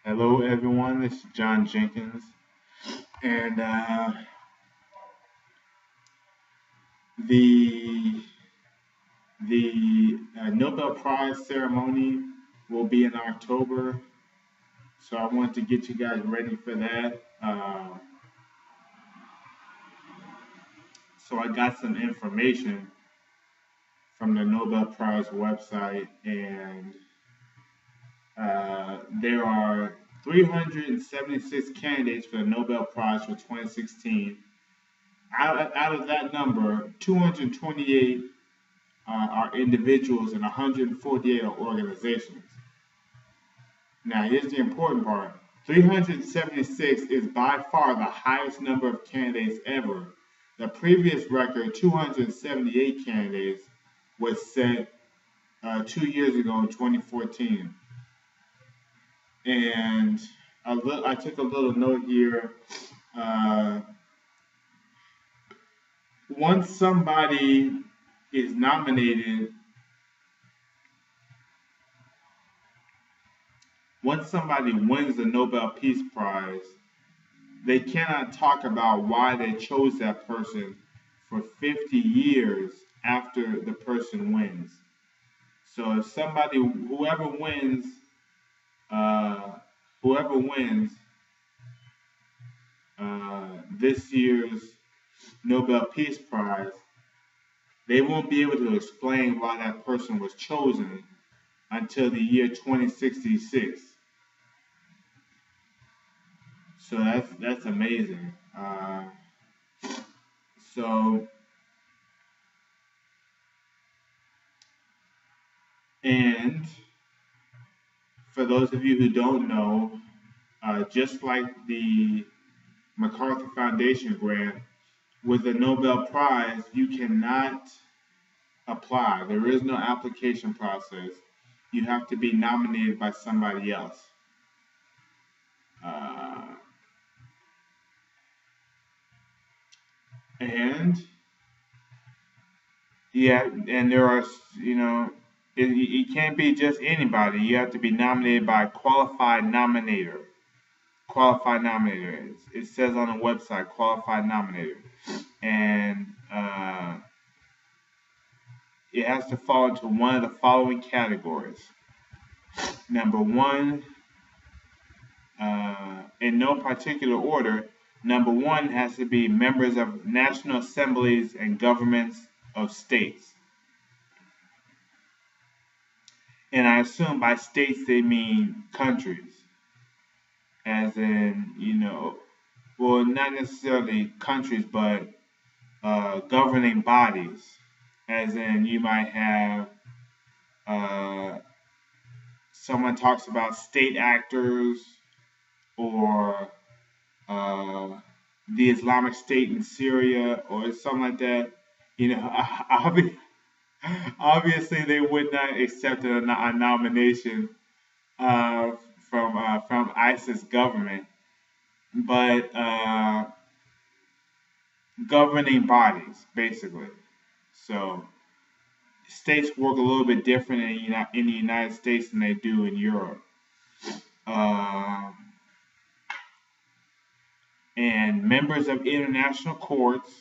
Hello, everyone. This is John Jenkins, and the the Nobel Prize ceremony will be in October, so I want to get you guys ready for that. So I got some information from the Nobel Prize website, and there are 376 candidates for the Nobel Prize for 2016. Out of that number, 228 are individuals and 148 are organizations. Now, here's the important part: 376 is by far the highest number of candidates ever. The previous record, 278 candidates, was set 2 years ago in 2014. And I took a little note here. Uh, Once somebody is nominated once somebody wins the Nobel Peace Prize, they cannot talk about why they chose that person for 50 years after the person wins. So if uh, whoever wins this year's Nobel Peace Prize, they won't be able to explain why that person was chosen until the year 2066. So that's amazing. So and for those of you who don't know, just like the MacArthur Foundation grant, with the Nobel Prize, you cannot apply. There is no application process. You have to be nominated by somebody else. Uh, and yeah, and there are, it can't be just anybody. You have to be nominated by a qualified nominator. Qualified nominator. It says on the website, qualified nominator. And it has to fall into one of the following categories. Number one, in no particular order, number one has to be members of national assemblies and governments of states. And I assume by states they mean countries, as in, well, not necessarily countries, but governing bodies, as in you might have uh, someone talks about state actors or uh, the Islamic State in Syria or something like that. Obviously they would not accept a nomination uh, from ISIS government, but governing bodies basically. So states work a little bit different in the United States than they do in Europe. Um, and members of international courts,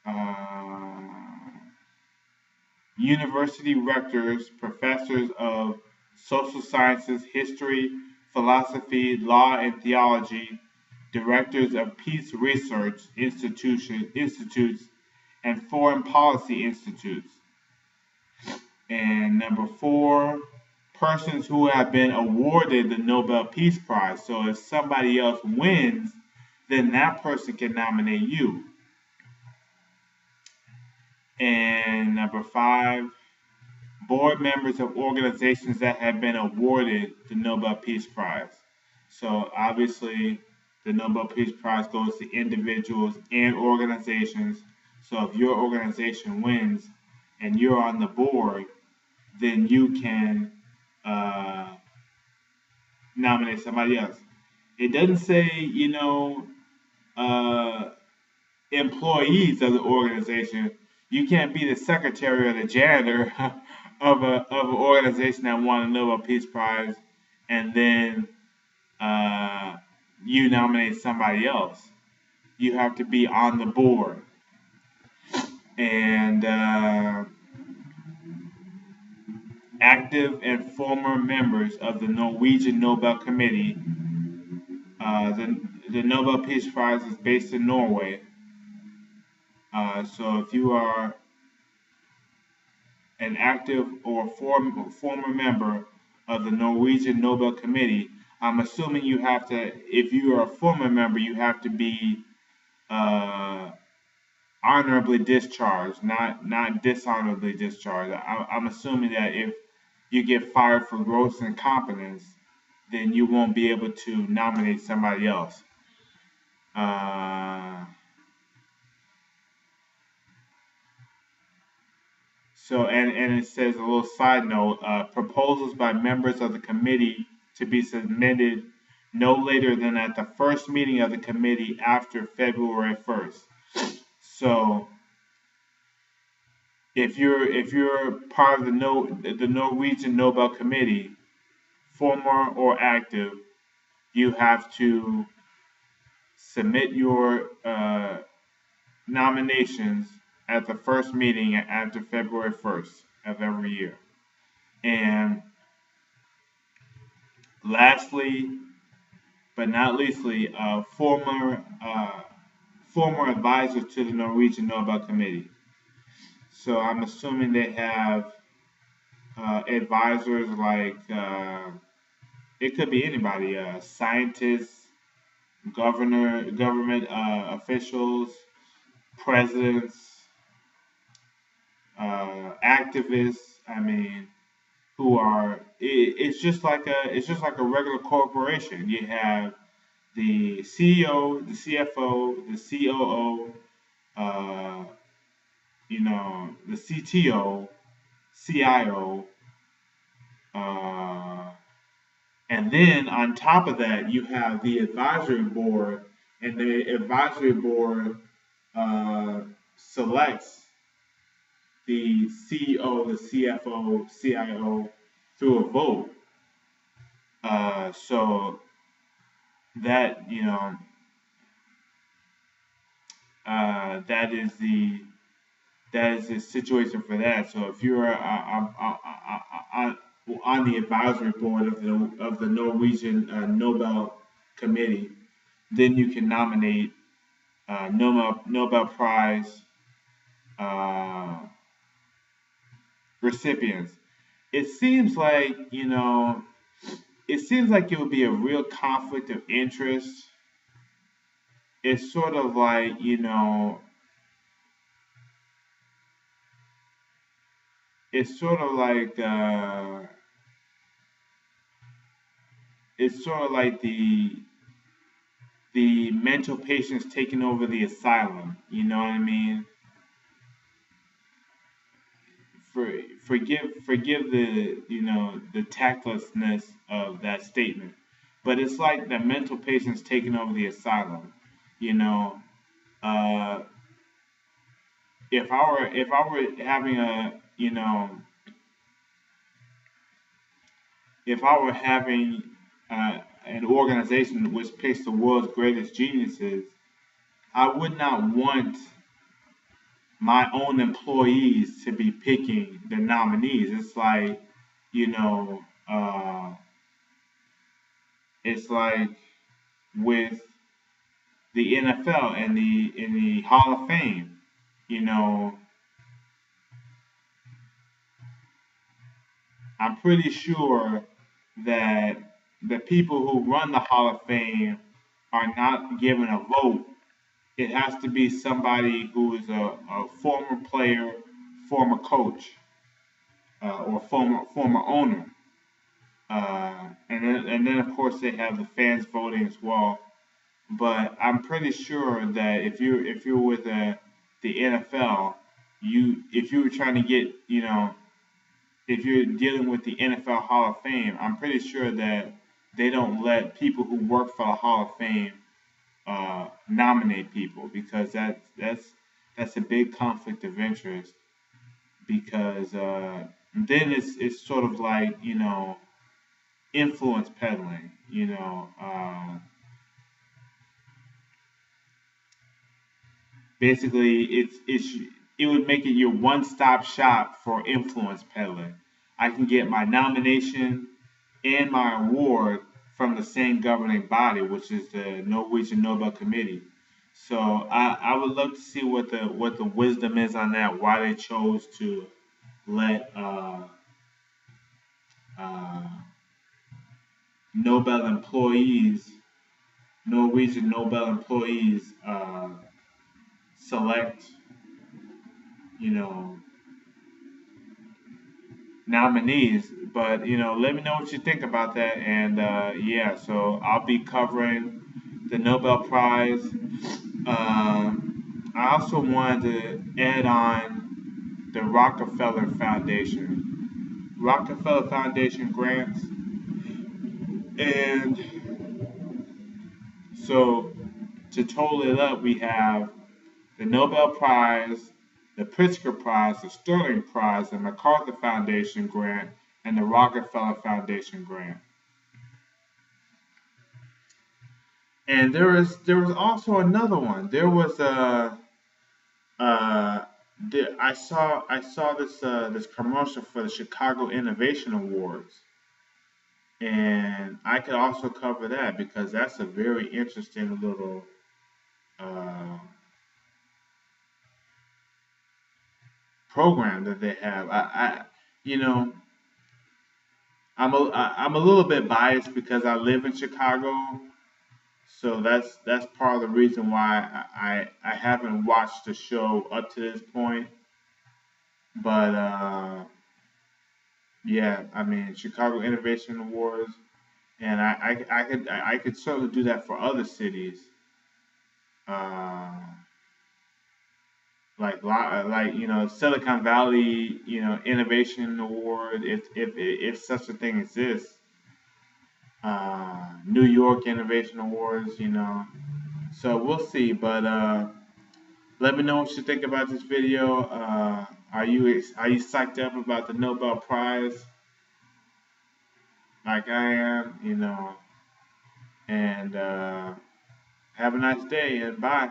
uh, university rectors, professors of social sciences, history, philosophy, law, and theology, directors of peace research institutes, and foreign policy institutes. And number four, persons who have been awarded the Nobel Peace Prize. So if somebody else wins, then that person can nominate you. And number five, board members of organizations that have been awarded the Nobel Peace Prize. So obviously, the Nobel Peace Prize goes to individuals and organizations. So if your organization wins and you're on the board, then you can nominate somebody else. It doesn't say, uh, employees of the organization. You can't be the secretary or the janitor of an organization that won a Nobel Peace Prize and then you nominate somebody else. You have to be on the board. And active and former members of the Norwegian Nobel Committee. The Nobel Peace Prize is based in Norway. So if you are an active or former member of the Norwegian Nobel Committee, I'm assuming you have to, if you are a former member, you have to be uh, honorably discharged, not dishonorably discharged. I'm assuming that if you get fired for gross incompetence, then you won't be able to nominate somebody else. Uh, and it says a little side note: proposals by members of the committee to be submitted no later than at the first meeting of the committee after February 1st. So if you're part of the Norwegian Nobel Committee, former or active, you have to submit your nominations at the first meeting after February 1st of every year. And lastly, but not leastly, former advisors to the Norwegian Nobel Committee. So I'm assuming they have advisors like it could be anybody, scientists, government officials, presidents, activists. I mean, who are it's just like a regular corporation. You have the CEO, the CFO, the COO, uh, the CTO, CIO, uh, and then on top of that, you have the advisory board, and the advisory board uh, selects the CEO, the CFO, CIO through a vote. So that that is the situation for that. So if you're on the advisory board of the Norwegian Nobel Committee, then you can nominate Nobel Prize uh, recipients. It seems like it would be a real conflict of interest. It's sort of like it's sort of like it's sort of like the mental patients taking over the asylum. You know what I mean? For, forgive the tactlessness of that statement, but it's like the mental patients taking over the asylum. You know, uh, if I were having if I were having an organization which picks the world's greatest geniuses, I would not want my own employees to be picking the nominees. It's like, you know, uh, it's like with the NFL and the Hall of Fame. You know, I'm pretty sure that the people who run the Hall of Fame are not given a vote. It has to be somebody who is a former player, former coach, or former owner. And then of course they have the fans voting as well. But I'm pretty sure that if you're with the NFL, if you were trying to get if you're dealing with the NFL Hall of Fame, I'm pretty sure that they don't let people who work for the Hall of Fame nominate people, because that's a big conflict of interest. Because then it's sort of like influence peddling. Basically, it would make it your one-stop shop for influence peddling. I can get my nomination and my award from the same governing body, which is the Norwegian Nobel Committee. So I would love to see what the wisdom is on that. Why they chose to let uh, Nobel employees, Norwegian Nobel employees, select, you know, nominees. But let me know what you think about that. And yeah, so I'll be covering the Nobel Prize. I also wanted to add on the Rockefeller Foundation. Rockefeller Foundation grants, and so to total it up, we have the Nobel Prize, the Pritzker Prize, the Sterling Prize, the MacArthur Foundation grant, and the Rockefeller Foundation grant. And there was also another one. There was uh, I saw this commercial for the Chicago Innovation Awards, and I could also cover that because that's a very interesting little uh, program that they have. You know, I'm a little bit biased because I live in Chicago, so that's part of the reason why I haven't watched the show up to this point. But yeah, I mean Chicago Innovation Awards, and I could certainly do that for other cities, uh, like Silicon Valley Innovation Award if such a thing exists. New York Innovation Awards, So we'll see, but let me know what you think about this video. Are you psyched up about the Nobel Prize like I am? And have a nice day and bye.